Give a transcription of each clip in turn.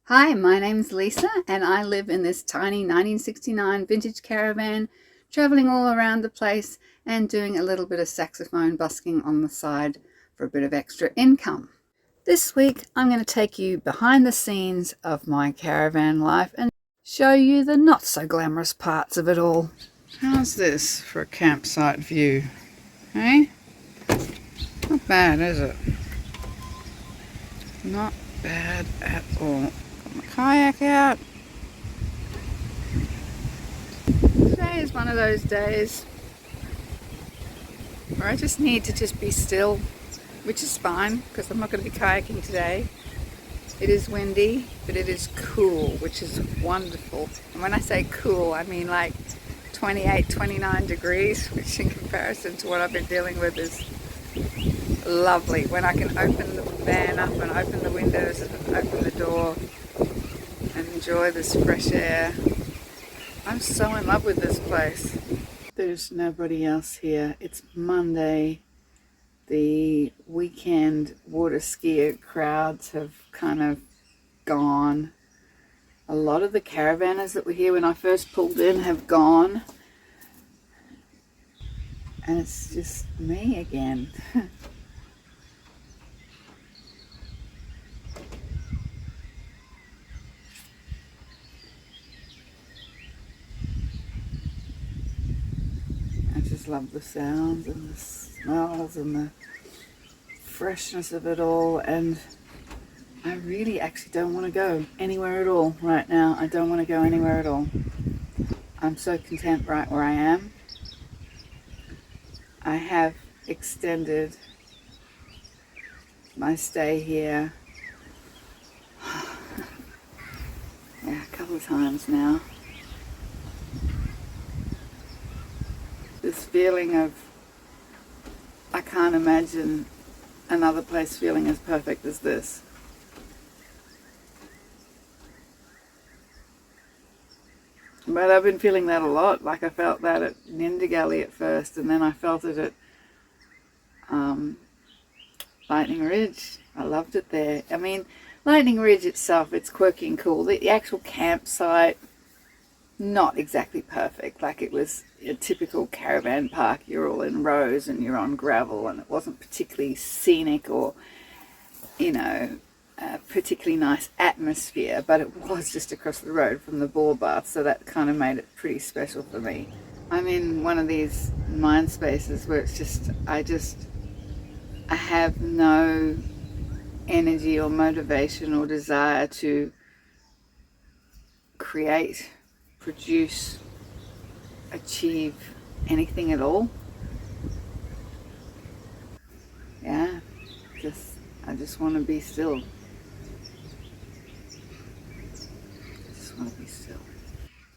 Hi, my name's Lisa and I live in this tiny 1969 vintage caravan, traveling all around the place and doing a little bit of saxophone busking on the side for a bit of extra income. This week I'm going to take you behind the scenes of my caravan life and show you the not so glamorous parts of it all. How's this for a campsite view? Hey? Not bad, is it? Not bad at all. Got my kayak out. Today is one of those days where I just need to just be still, which is fine because I'm not going to be kayaking today. It is windy, but it is cool, which is wonderful. And when I say cool, I mean like 28, 29 degrees, which in comparison to what I've been dealing with is lovely. When I can open the van up and open the windows and open the door and enjoy this fresh air. I'm so in love with this place. There's nobody else here. It's Monday. The weekend water skier crowds have kind of gone. A lot of the caravanners that were here when I first pulled in have gone. And it's just me again. I just love the sounds and the smells and the freshness of it all, and I really actually don't want to go anywhere at all right now. I don't want to go anywhere at all. I'm so content right where I am. I have extended my stay here a couple of times now. This feeling of I can't imagine another place feeling as perfect as this. But I've been feeling that a lot. Like I felt that at Nindigully at first, and then I felt it at Lightning Ridge. I loved it there. I mean, Lightning Ridge itself, it's quirky and cool. The actual campsite, not exactly perfect. Like it was a typical caravan park. You're all in rows and you're on gravel, and it wasn't particularly scenic or, you know, a particularly nice atmosphere, but it was just across the road from the bore bath, so that kind of made it pretty special for me. I'm in one of these mind spaces where it's just I have no energy or motivation or desire to create, produce, achieve anything at all. Yeah, I just want to be still. I just want to be still.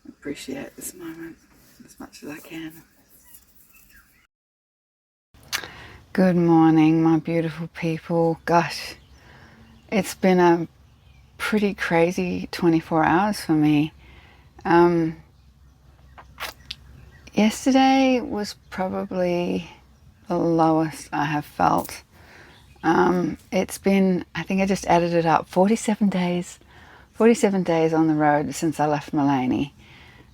Appreciate this moment as much as I can. Good morning, my beautiful people. Gosh, it's been a pretty crazy 24 hours for me. Yesterday was probably the lowest I have felt. It's been, I think I just added it up, 47 days on the road since I left Mullaney.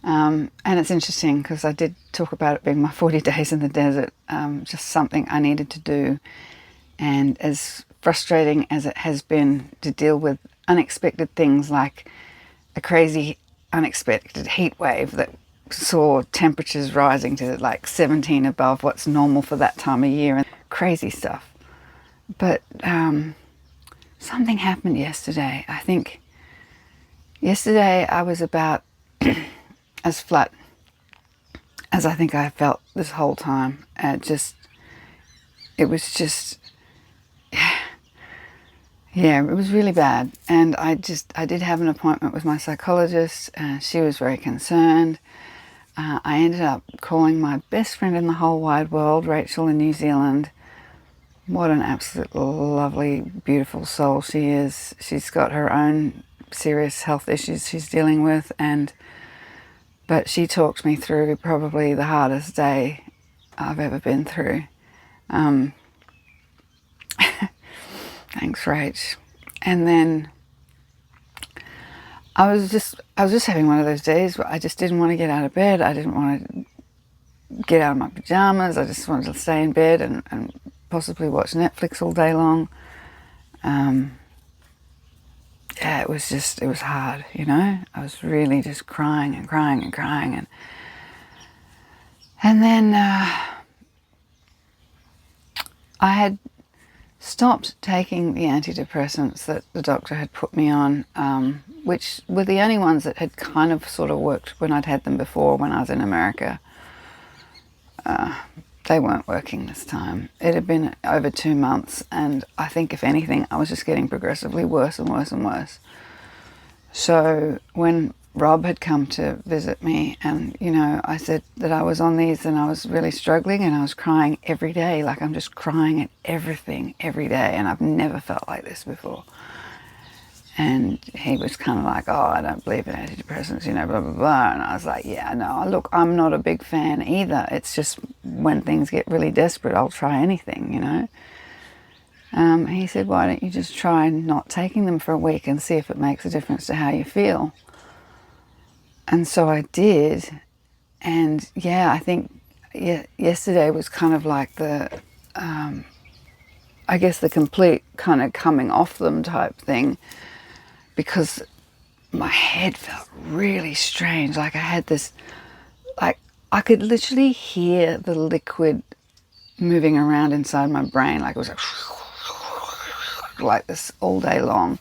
And it's interesting because I did talk about it being my 40 days in the desert, just something I needed to do. And as frustrating as it has been to deal with unexpected things like a crazy unexpected heat wave that saw temperatures rising to like 17 above what's normal for that time of year and crazy stuff. But something happened yesterday. I think yesterday I was about as flat as I think I felt this whole time. It was just, yeah, it was really bad. And I did have an appointment with my psychologist. She was very concerned. I ended up calling my best friend in the whole wide world, Rachel in New Zealand. What an absolute lovely, beautiful soul she is. She's got her own serious health issues she's dealing with, but she talked me through probably the hardest day I've ever been through. Thanks, Rach. And then I was just having one of those days where I just didn't want to get out of bed. I didn't want to get out of my pajamas. I just wanted to stay in bed and possibly watch Netflix all day long. Yeah, it was hard, you know. I was really just crying and crying and crying, and then I had stopped taking the antidepressants that the doctor had put me on, which were the only ones that had kind of sort of worked when I'd had them before when I was in America. They weren't working this time. It had been over 2 months, and I think if anything, I was just getting progressively worse and worse and worse. So when Rob had come to visit me, and, you know, I said that I was on these and I was really struggling and I was crying every day, like I'm just crying at everything every day, and I've never felt like this before. And he was kind of like, oh, I don't believe in antidepressants, you know, blah, blah, blah. And I was like, yeah, no, look, I'm not a big fan either. It's just when things get really desperate, I'll try anything, you know. He said, why don't you just try not taking them for a week and see if it makes a difference to how you feel? And so I did. And yeah, I think yesterday was kind of like I guess the complete kind of coming off them type thing, because my head felt really strange. Like I had this, like I could literally hear the liquid moving around inside my brain. Like it was like this all day long.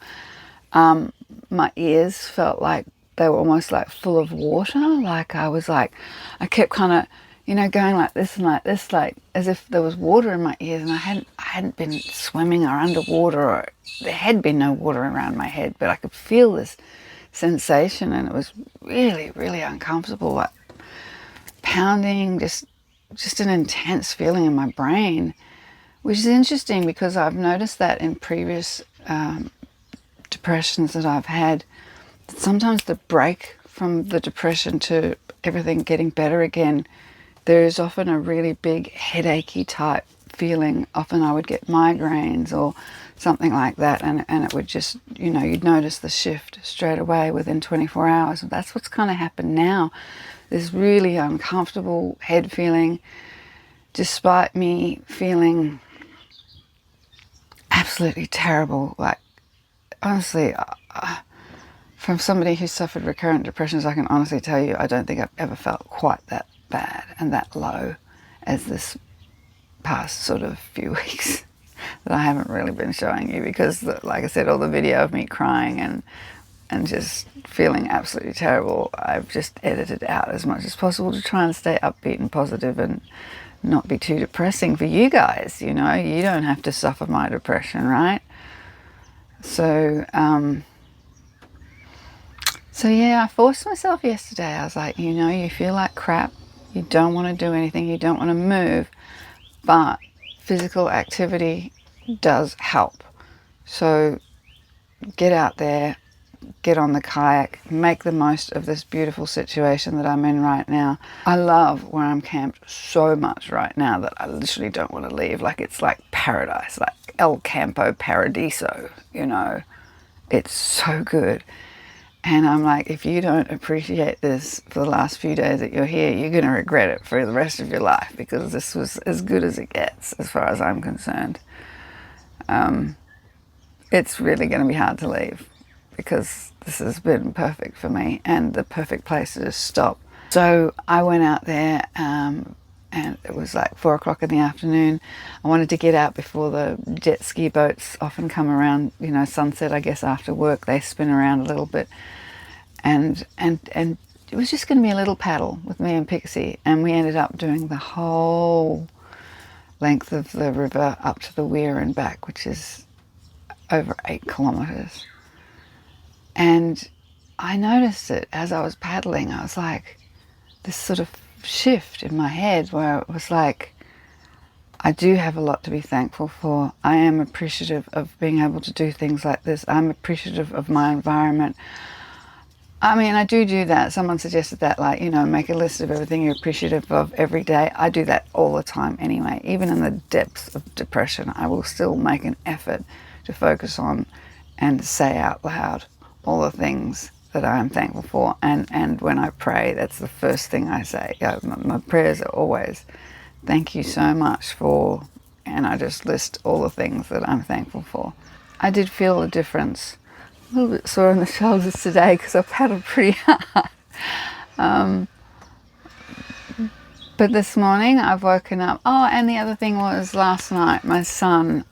My ears felt like they were almost like full of water. Like I kept kind of, you know, going like this and like this, like as if there was water in my ears, and I hadn't been swimming or underwater, or there had been no water around my head, but I could feel this sensation, and it was really, really uncomfortable, like pounding, just an intense feeling in my brain, which is interesting because I've noticed that in previous depressions that I've had, that sometimes the break from the depression to everything getting better again, there is often a really big headachy type feeling. Often I would get migraines or something like that, and it would just, you know, you'd notice the shift straight away within 24 hours. And that's what's kind of happened now. This really uncomfortable head feeling, despite me feeling absolutely terrible. Like, honestly, from somebody who suffered recurrent depressions, I can honestly tell you, I don't think I've ever felt quite that bad and that low as this past sort of few weeks that I haven't really been showing you, because like I said, all the video of me crying and just feeling absolutely terrible, I've just edited out as much as possible to try and stay upbeat and positive and not be too depressing for you guys. You know, you don't have to suffer my depression, right? So yeah, I forced myself yesterday. I was like, you know, you feel like crap, you don't want to do anything, you don't want to move, but physical activity does help. So get out there, get on the kayak, make the most of this beautiful situation that I'm in right now. I love where I'm camped so much right now that I literally don't want to leave. Like, it's like paradise, like El Campo Paradiso, you know. It's so good. And I'm like, if you don't appreciate this for the last few days that you're here, you're going to regret it for the rest of your life, because this was as good as it gets as far as I'm concerned. It's really going to be hard to leave, because this has been perfect for me and the perfect place to just stop. So I went out there and it was like 4 o'clock in the afternoon. I wanted to get out before the jet ski boats often come around, you know, sunset, I guess, after work. They spin around a little bit. And it was just going to be a little paddle with me and Pixie. And we ended up doing the whole length of the river up to the weir and back, which is over 8 kilometers. And I noticed it as I was paddling. I was like, this sort of shift in my head where it was like, I do have a lot to be thankful for. I am appreciative of being able to do things like this. I'm appreciative of my environment. I mean, I do that. Someone suggested that, like, you know, make a list of everything you're appreciative of every day. I do that all the time anyway. Even in the depths of depression, I will still make an effort to focus on and say out loud all the things that I am thankful for. And when I pray, that's the first thing I say. My prayers are always, thank you so much for, and I just list all the things that I'm thankful for. I did feel a difference. A little bit sore on the shoulders today because I've paddled pretty hard. But this morning I've woken up. Oh, and the other thing was last night, my son,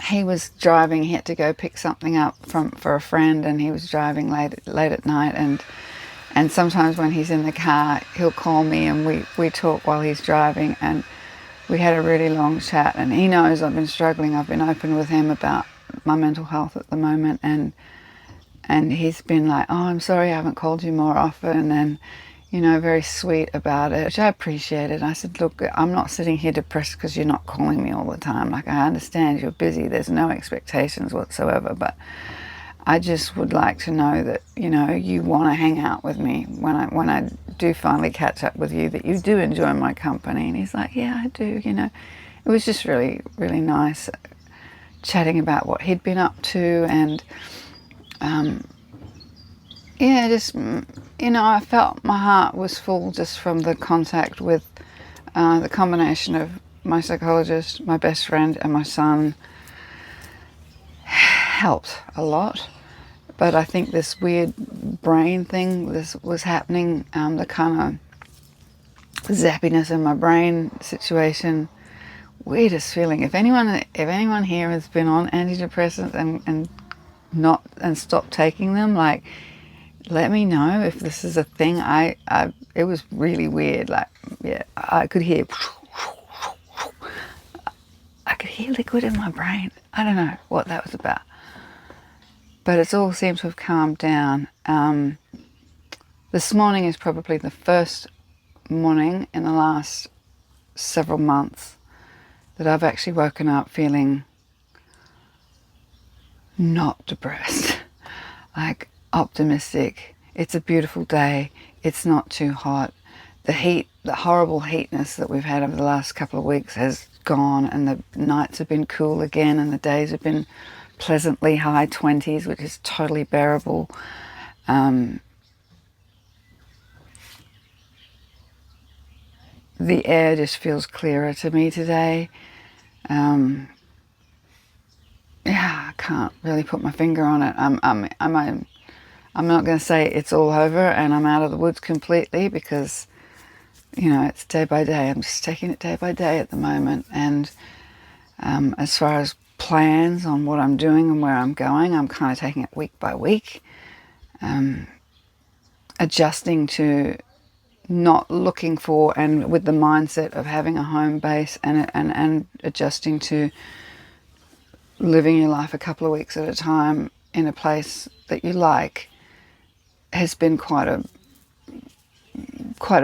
he was driving. He had to go pick something up for a friend, and he was driving late at night. And sometimes when he's in the car, he'll call me, and we talk while he's driving. And we had a really long chat. And he knows I've been struggling. I've been open with him about my mental health at the moment, and he's been like, oh, I'm sorry I haven't called you more often, and very sweet about it, which I appreciated. I said, look, I'm not sitting here depressed because you're not calling me all the time. Like, I understand you're busy. There's no expectations whatsoever, but I just would like to know that, you want to hang out with me when I do finally catch up with you, that you do enjoy my company. And he's like, yeah, I do, It was just really, really nice chatting about what he'd been up to, and I felt my heart was full just from the contact with the combination of my psychologist, my best friend, and my son helped a lot. But I think this weird brain thing was happening, the kind of zappiness in my brain situation. Weirdest feeling. If anyone here has been on antidepressants and stopped taking them, like, let me know if this is a thing. It was really weird. Like, yeah, I could hear liquid in my brain. I don't know what that was about, but it's all seemed to have calmed down. This morning is probably the first morning in the last several months that I've actually woken up feeling not depressed, like optimistic. It's a beautiful day. It's not too hot. The heat, the horrible heatness that we've had over the last couple of weeks has gone, and the nights have been cool again, and the days have been pleasantly high 20s, which is totally bearable. The air just feels clearer to me today. I can't really put my finger on it. I'm not going to say it's all over and I'm out of the woods completely, because, it's day by day. I'm just taking it day by day at the moment. And as far as plans on what I'm doing and where I'm going, I'm kind of taking it week by week, adjusting to not looking for, and with the mindset of having a home base, and adjusting to living your life a couple of weeks at a time in a place that you like, has been quite a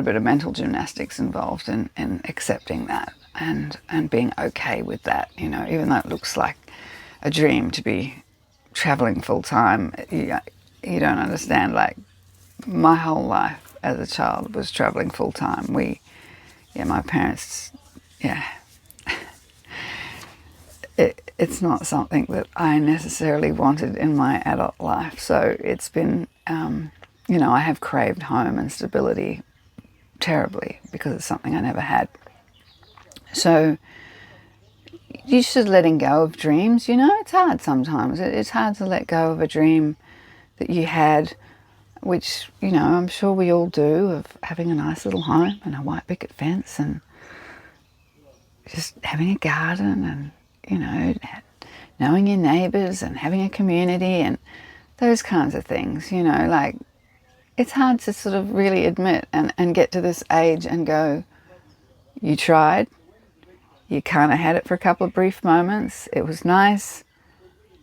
bit of mental gymnastics involved in accepting that and being okay with that. Even though it looks like a dream to be traveling full time, you don't understand. Like, my whole life as a child was traveling full time. My parents, it's not something that I necessarily wanted in my adult life. So it's been, I have craved home and stability terribly because it's something I never had. So you should letting go of dreams. It's hard sometimes. It's hard to let go of a dream that you had, which, I'm sure we all do, of having a nice little home and a white picket fence and just having a garden and, knowing your neighbours and having a community and those kinds of things. Like, it's hard to sort of really admit and get to this age and go, you tried, you kind of had it for a couple of brief moments, it was nice,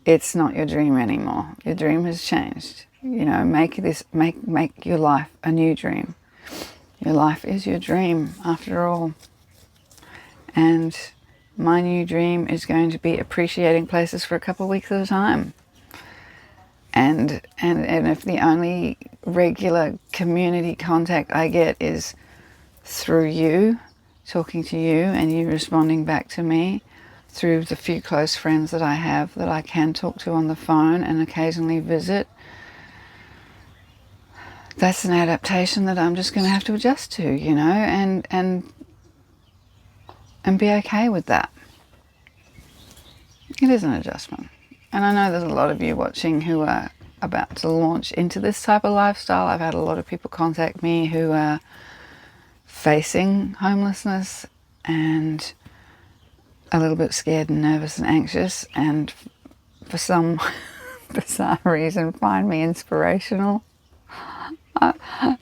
it's not your dream anymore. Your dream has changed. Make your life a new dream. Your life is your dream after all. And my new dream is going to be appreciating places for a couple of weeks at a time. And if the only regular community contact I get is through you, talking to you and you responding back to me, through the few close friends that I have that I can talk to on the phone and occasionally visit, that's an adaptation that I'm just going to have to adjust to, you know, and be okay with that. It is an adjustment. And I know there's a lot of you watching who are about to launch into this type of lifestyle. I've had a lot of people contact me who are facing homelessness and a little bit scared and nervous and anxious, and for some bizarre reason find me inspirational.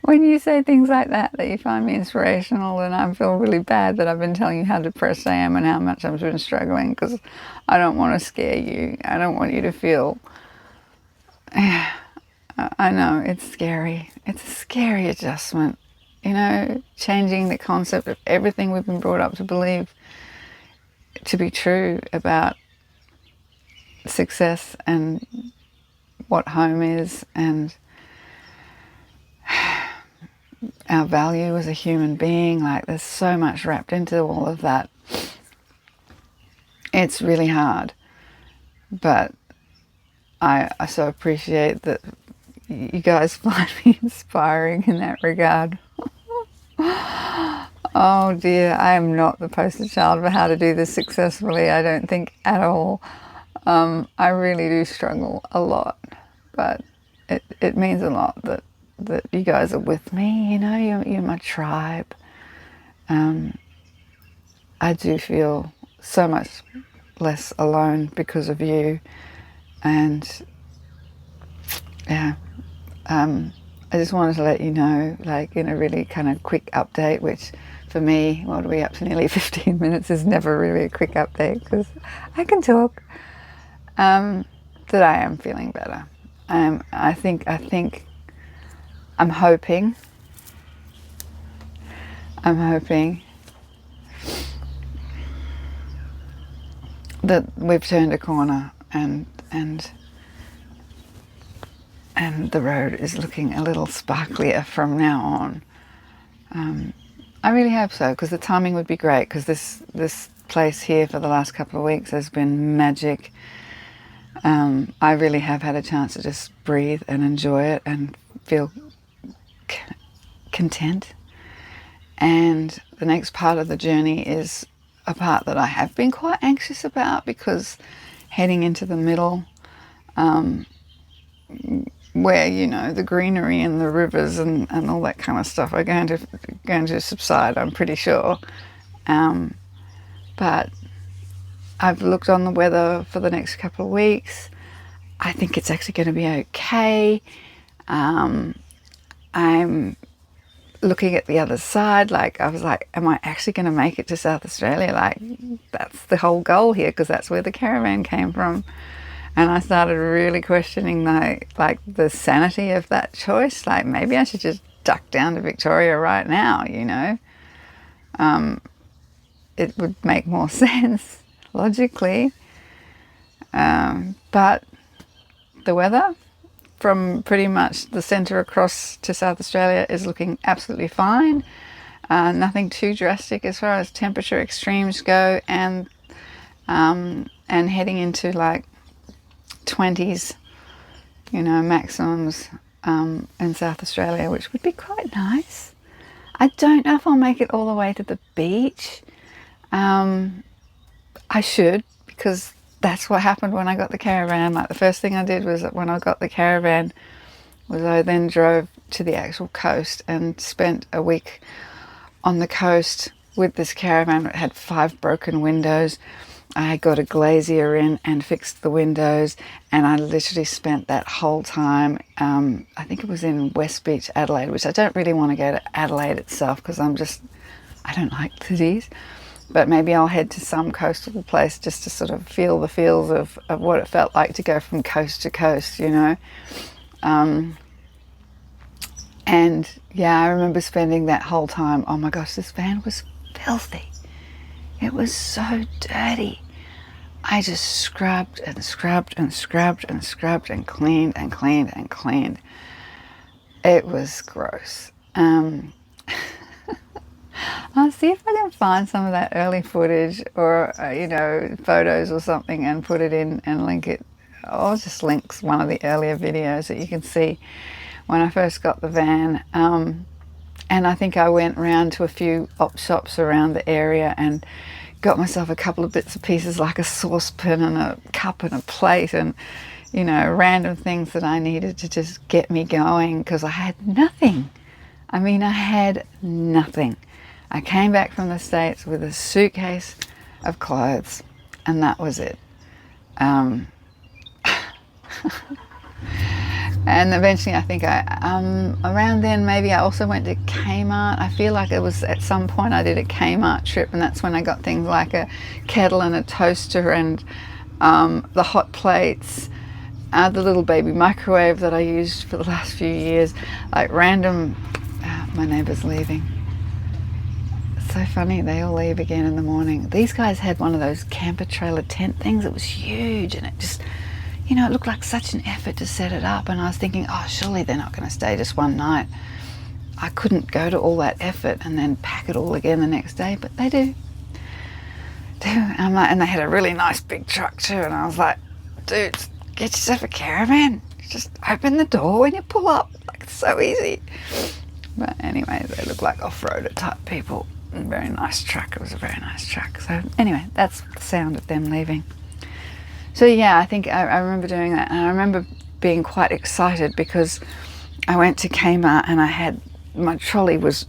When you say things like that you find me inspirational, then I feel really bad that I've been telling you how depressed I am and how much I've been struggling, because I don't want to scare you. I don't want you to feel... I know, it's scary. It's a scary adjustment. You know, changing the concept of everything we've been brought up to believe to be true about success and what home is and our value as a human being. Like, there's so much wrapped into all of that. It's really hard, but I so appreciate that you guys find me inspiring in that regard. Oh dear, I am not the poster child for how to do this successfully, I don't think at all. I really do struggle a lot, but it means a lot that you guys are with me, you know, you're my tribe. I do feel so much less alone because of you, and yeah, I just wanted to let you know, like, in a really kind of quick update, which for me, what are we up to, nearly 15 minutes, is never really a quick update because I can talk, that I am feeling better. I think I'm hoping that we've turned a corner and the road is looking a little sparklier from now on. I really hope so, because the timing would be great, because this place here for the last couple of weeks has been magic. I really have had a chance to just breathe and enjoy it and feel content. And the next part of the journey is a part that I have been quite anxious about, because heading into the middle, where, you know, the greenery and the rivers and all that kind of stuff are going to subside, I'm pretty sure. But I've looked on the weather for the next couple of weeks. I think it's actually going to be okay. I'm looking at the other side, like, I was like, am I actually going to make it to South Australia? Like, that's the whole goal here, because that's where the caravan came from. And I started really questioning the sanity of that choice. Like, maybe I should just duck down to Victoria right now, you know. It would make more sense logically. But the weather from pretty much the centre across to South Australia is looking absolutely fine. Nothing too drastic as far as temperature extremes go, and heading into like 20s, you know, maximums in South Australia, which would be quite nice. I don't know if I'll make it all the way to the beach. I should, because that's what happened when I got the caravan. Like, the first thing I did was, when I got the caravan, was I then drove to the actual coast and spent a week on the coast with this caravan. It had 5 broken windows. I got a glazier in and fixed the windows, and I literally spent that whole time, I think it was in West Beach, Adelaide, which I don't really want to go to Adelaide itself, because I don't like cities. But maybe I'll head to some coastal place just to sort of feel the feels of what it felt like to go from coast to coast, you know. And yeah, I remember spending that whole time, oh my gosh, this van was filthy. It was so dirty. I just scrubbed and scrubbed and scrubbed and scrubbed and cleaned and cleaned and cleaned. It was gross. I'll see if I can find some of that early footage, or you know, photos or something, and put it in and link it. I'll just link one of the earlier videos that you can see when I first got the van. And I think I went round to a few op shops around the area and got myself a couple of bits and pieces, like a saucepan and a cup and a plate, and you know, random things that I needed to just get me going, because I had nothing. I mean, I had nothing. I came back from the States with a suitcase of clothes, and that was it. And eventually, I think around then, maybe I also went to Kmart. I feel like it was at some point I did a Kmart trip, and that's when I got things like a kettle and a toaster and the hot plates, the little baby microwave that I used for the last few years, like random. My neighbour's leaving. It's so funny, they all leave again in the morning. These guys had one of those camper trailer tent things. It was huge, and it just, you know, it looked like such an effort to set it up, and I was thinking, oh, surely they're not going to stay just one night. I couldn't go to all that effort and then pack it all again the next day, but they do. And they had a really nice big truck too, and I was like, dude, get yourself a caravan. Just open the door when you pull up. Like, it's so easy. But anyway, they look like off-roader type people. Very nice truck. It was a very nice truck. So anyway, that's the sound of them leaving. So yeah, I think I remember doing that, and I remember being quite excited because I went to Kmart and I had, my trolley was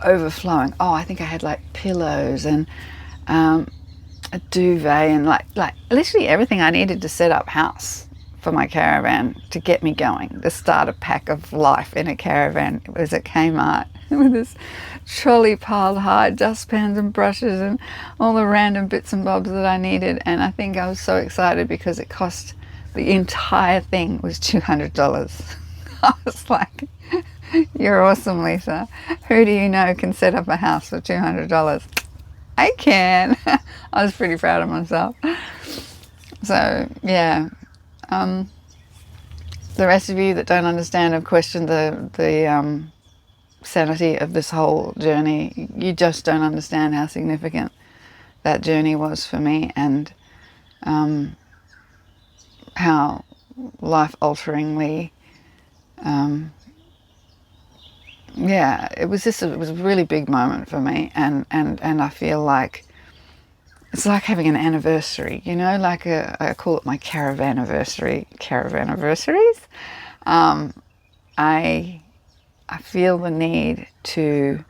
overflowing. Oh, I think I had like pillows and a duvet and like literally everything I needed to set up house for my caravan to get me going. The starter pack of life in a caravan. It was at Kmart with this trolley piled high, dustpans and brushes and all the random bits and bobs that I needed. And I think I was so excited because it cost, the entire thing was $200. I was like, you're awesome, Lisa. Who do you know can set up a house for $200? I can. I was pretty proud of myself. So yeah, the rest of you that don't understand have questioned the sanity of this whole journey. You just don't understand how significant that journey was for me, and how life-alteringly, yeah, it was a really big moment for me, and I feel like it's like having an anniversary, you know, like I call it my caravan-anniversary. Caravan-anniversaries. I feel the need to,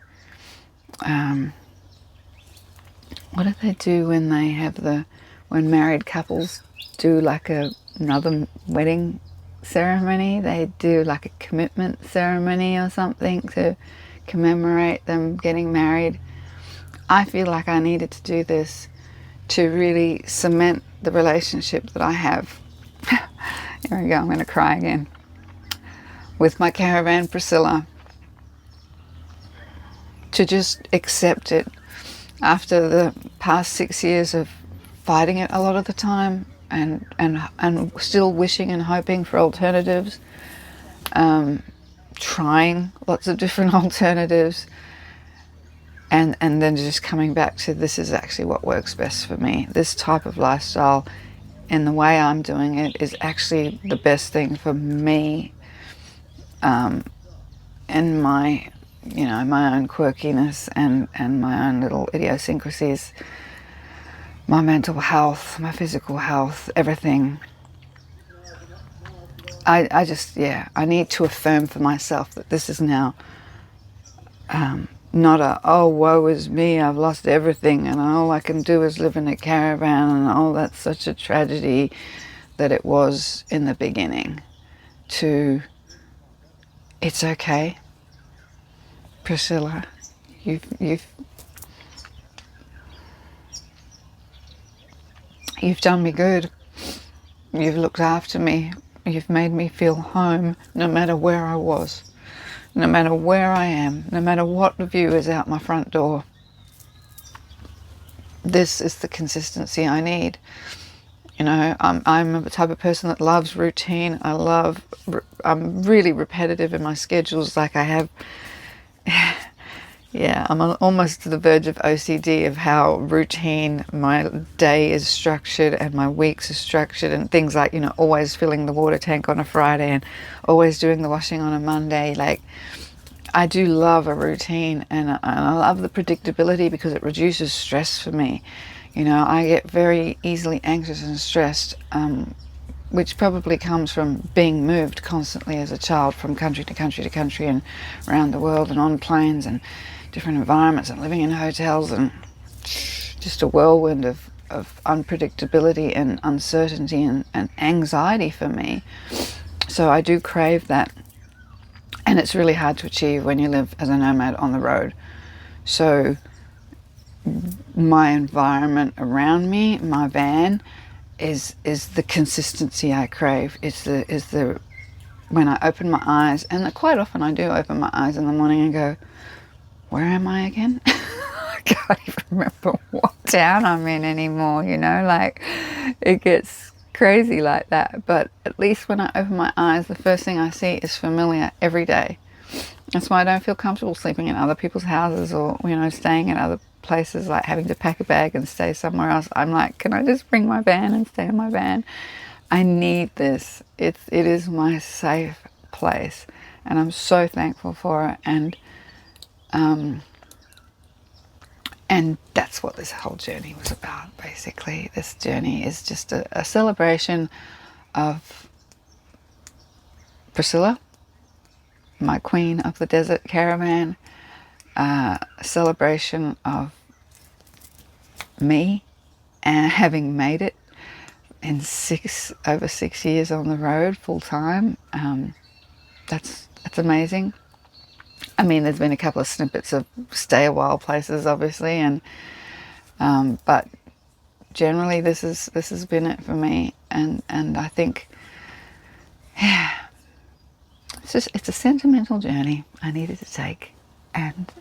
what do they do when they have when married couples do like another wedding ceremony? They do like a commitment ceremony or something to commemorate them getting married. I feel like I needed to do this to really cement the relationship that I have. Here we go, I'm going to cry again. With my caravan, Priscilla. To just accept it after the past 6 years of fighting it a lot of the time, and still wishing and hoping for alternatives, trying lots of different alternatives, and then just coming back to, this is actually what works best for me. This type of lifestyle and the way I'm doing it is actually the best thing for me, and my, you know, my own quirkiness and my own little idiosyncrasies, my mental health, my physical health, everything. I just, yeah, I need to affirm for myself that this is now not a, oh, woe is me, I've lost everything and all I can do is live in a caravan, and oh, that's such a tragedy that it was in the beginning, to, it's okay, Priscilla, you've done me good, you've looked after me, you've made me feel home no matter where I was, no matter where I am, no matter what view is out my front door. This is the consistency I need. You know, I'm the type of person that loves routine. I'm really repetitive in my schedules. Like I have, Yeah, I'm almost to the verge of OCD of how routine my day is structured and my weeks are structured, and things like, always filling the water tank on a Friday and always doing the washing on a Monday. Like, I do love a routine, and I love the predictability because it reduces stress for me. I get very easily anxious and stressed, which probably comes from being moved constantly as a child from country to country to country and around the world and on planes and different environments and living in hotels, and just a whirlwind of unpredictability and uncertainty and anxiety for me. So I do crave that. And it's really hard to achieve when you live as a nomad on the road. So my environment around me, my van, is the consistency I crave. Is the when I open my eyes, and quite often I do open my eyes in the morning and go, where am I again? I can't even remember what town I'm in anymore, like it gets crazy like that. But at least when I open my eyes, the first thing I see is familiar every day. That's why I don't feel comfortable sleeping in other people's houses or, staying in other places, like having to pack a bag and stay somewhere else. I'm like, can I just bring my van and stay in my van? I need this. It is my safe place, and I'm so thankful for it. And that's what this whole journey was about, basically. This journey is just a celebration of Priscilla, my queen of the desert caravan, a celebration of me and having made it in over 6 years on the road full time. That's amazing. I mean, there's been a couple of snippets of stay a while places, obviously, and but generally this has been it for me. And I think, yeah, it's a sentimental journey I needed to take, and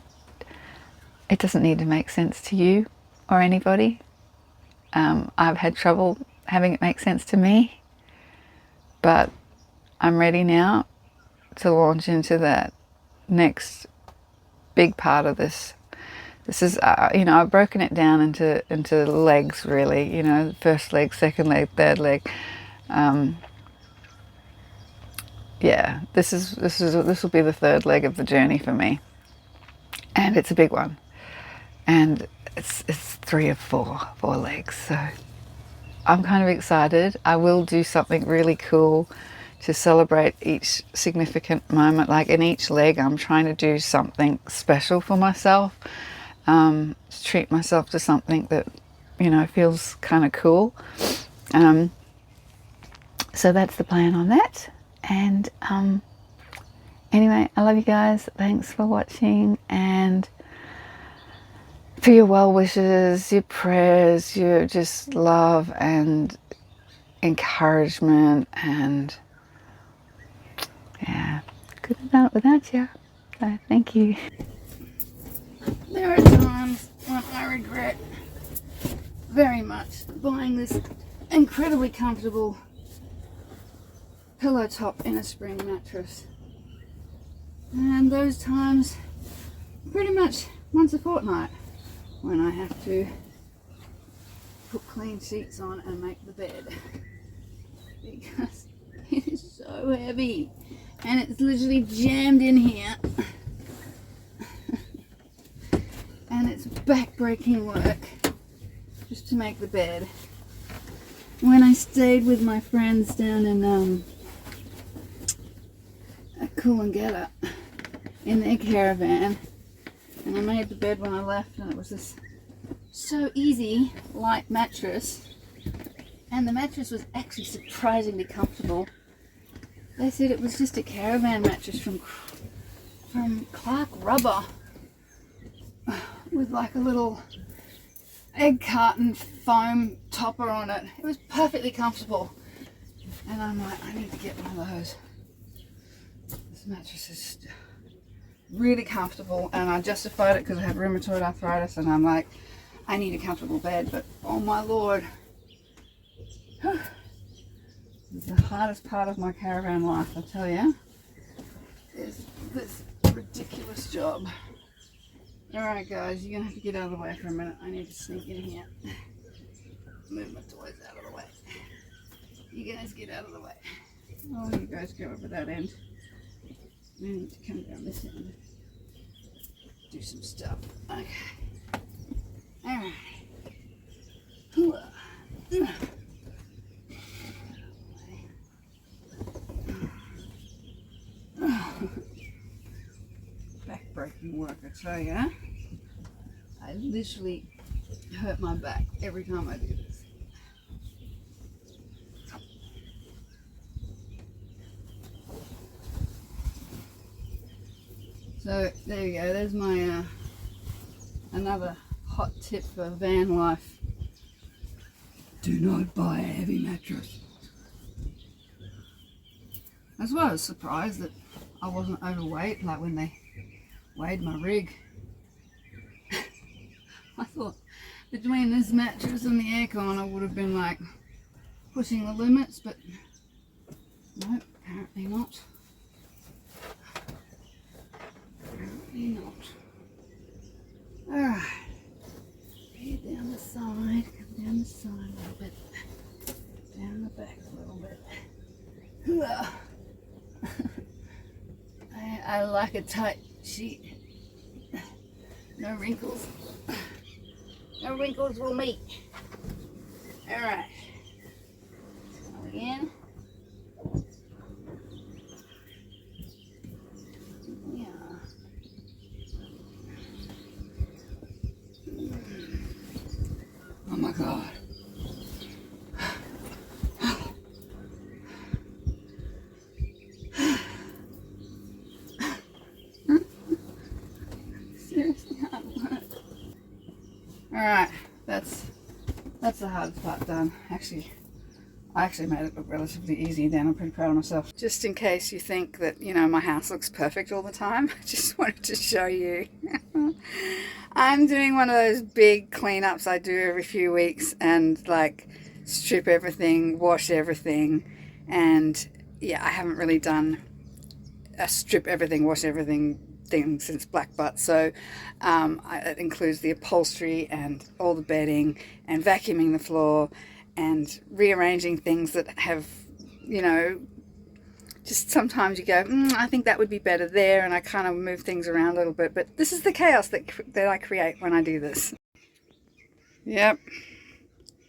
it doesn't need to make sense to you or anybody. I've had trouble having it make sense to me, but I'm ready now to launch into that next big part of this. This is, I've broken it down into legs, really. First leg, second leg, third leg. Yeah, this will be the third leg of the journey for me, and it's a big one, and it's 3 or 4 legs. So I'm kind of excited. I will do something really cool to celebrate each significant moment. Like in each leg, I'm trying to do something special for myself, to treat myself to something that, feels kind of cool. So that's the plan on that. And anyway, I love you guys. Thanks for watching, and for your well wishes, your prayers, your just love and encouragement, and yeah, couldn't have done it without you. So thank you. There are times when I regret very much buying this incredibly comfortable pillow top in a spring mattress, and those times pretty much once a fortnight, when I have to put clean sheets on and make the bed, because it is so heavy and it's literally jammed in here and it's back-breaking work just to make the bed. When I stayed with my friends down in Coolangatta in their caravan, and I made the bed when I left, and it was this so easy, light mattress, and the mattress was actually surprisingly comfortable. They said it was just a caravan mattress from Clark Rubber with like a little egg carton foam topper on it. It was perfectly comfortable, and I'm like, I need to get one of those. This mattress is really comfortable, and I justified it because I have rheumatoid arthritis, and I'm like, I need a comfortable bed. But oh my lord, this is the hardest part of my caravan life, I tell you, is this ridiculous job. Alright guys, you're gonna have to get out of the way for a minute. I need to sneak in here. Move my toys out of the way. You guys get out of the way. Oh, you guys go over that end. We need to come down this end. Do some stuff. Okay. Alright. Back-breaking work, I tell ya. I literally hurt my back every time I do this. So there you go, there's my another hot tip for van life. Do not buy a heavy mattress. That's why I was surprised that I wasn't overweight, like when they weighed my rig. I thought between this mattress and the aircon I would have been like pushing the limits, but no, apparently not. Apparently not. Alright. Head down the side, come down the side a little bit. Down the back a little bit. I like a tight sheet. No wrinkles. No wrinkles will meet. Alright. So again. Yeah. Oh my God. Seriously hard work. Alright, that's the hardest part done. I actually made it look relatively easy then. I'm pretty proud of myself. Just in case you think that, you know, my house looks perfect all the time, I just wanted to show you. I'm doing one of those big cleanups I do every few weeks and like strip everything, wash everything, and yeah, I haven't really done a strip everything, wash everything thing since Black Butt. So it includes the upholstery and all the bedding and vacuuming the floor and rearranging things that have, you know, just sometimes you go, I think that would be better there, and I kind of move things around a little bit, but this is the chaos that I create when I do this. Yep,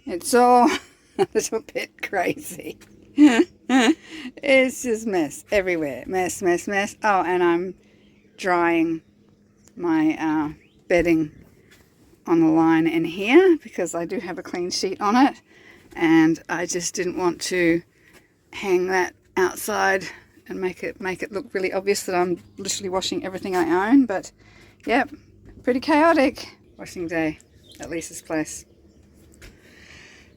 it's all a little bit crazy. It's just mess everywhere. Mess, mess, mess. Oh, and I'm drying my bedding on the line in here because I do have a clean sheet on it, and I just didn't want to hang that outside and make it look really obvious that I'm literally washing everything I own. But yep, pretty chaotic washing day at Lisa's place.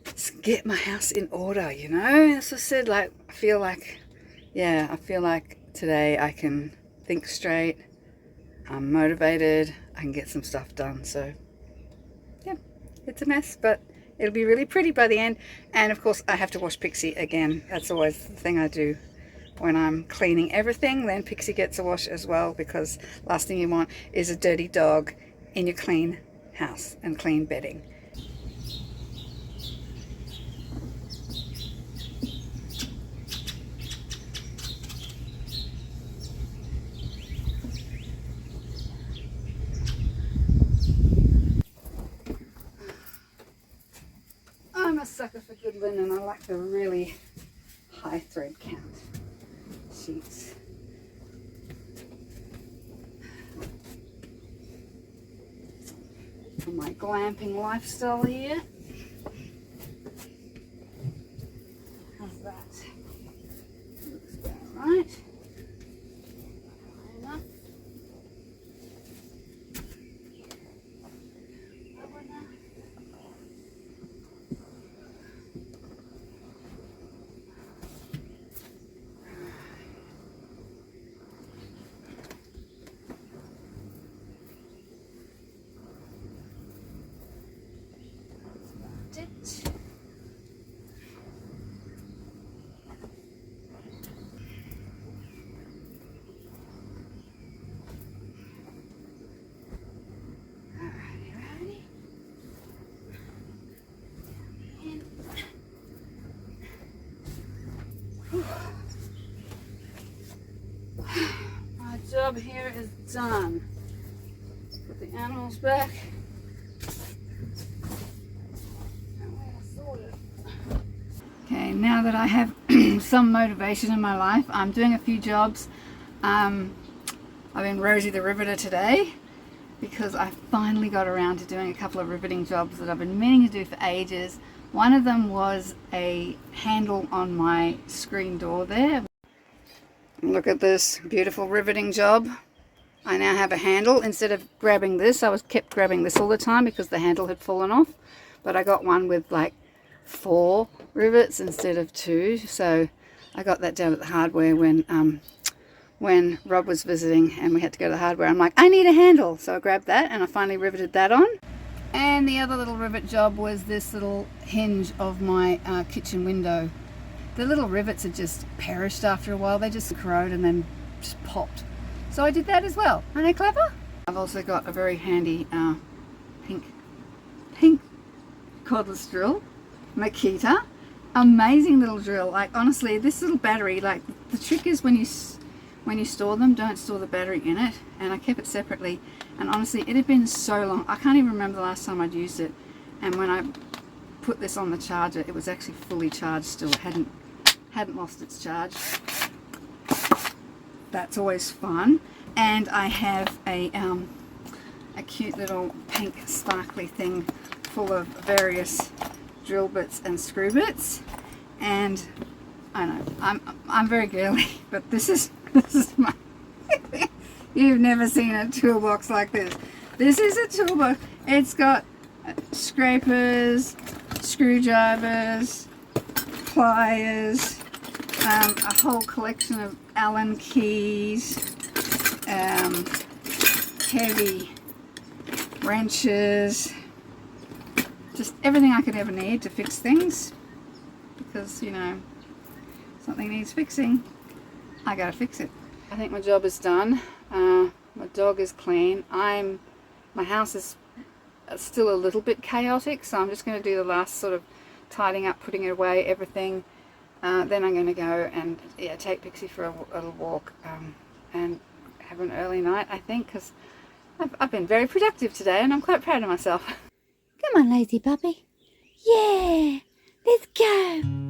Let's get my house in order, you know. As I said, like I feel like today I can think straight, I'm motivated, I can get some stuff done. So yeah, it's a mess, but it'll be really pretty by the end. And of course I have to wash Pixie again. That's always the thing I do when I'm cleaning everything. Then Pixie gets a wash as well, because last thing you want is a dirty dog in your clean house and clean bedding. I'm a sucker for good linen. I like the really high thread count sheets. For my glamping lifestyle here. How's that? Looks about right. High enough. job here is done. Put the animals back. Okay, now that I have some motivation in my life, I'm doing a few jobs. I've been Rosie the Riveter today because I finally got around to doing a couple of riveting jobs that I've been meaning to do for ages. One of them was a handle on my screen door there. Look at this beautiful riveting job. I now have a handle. Instead of grabbing this, I was kept grabbing this all the time because the handle had fallen off. But I got one with like 4 rivets instead of 2. So I got that down at the hardware when Rob was visiting and we had to go to the hardware. I'm like, I need a handle. So I grabbed that and I finally riveted that on. And the other little rivet job was this little hinge of my kitchen window. The little rivets had just perished after a while. They just corroded and then just popped. So I did that as well. Aren't they clever? I've also got a very handy pink cordless drill, Makita. Amazing little drill. Like honestly, this little battery, like the trick is when you store them, don't store the battery in it. And I kept it separately. And honestly, it had been so long. I can't even remember the last time I'd used it. And when I put this on the charger, it was actually fully charged still. It hadn't lost its charge. That's always fun. And I have a cute little pink sparkly thing full of various drill bits and screw bits. And I know I'm very girly, but this is my you've never seen a toolbox like this. This is a toolbox. It's got scrapers, screwdrivers, pliers, a whole collection of Allen keys, heavy wrenches, just everything I could ever need to fix things, because you know, something needs fixing, I gotta fix it. I think my job is done. My dog is clean. My house is still a little bit chaotic, so I'm just going to do the last sort of tidying up, putting it away, everything. Then I'm going to go and take Pixie for a little walk and have an early night, I think, because I've been very productive today and I'm quite proud of myself. Come on, lazy puppy. Yeah, let's go.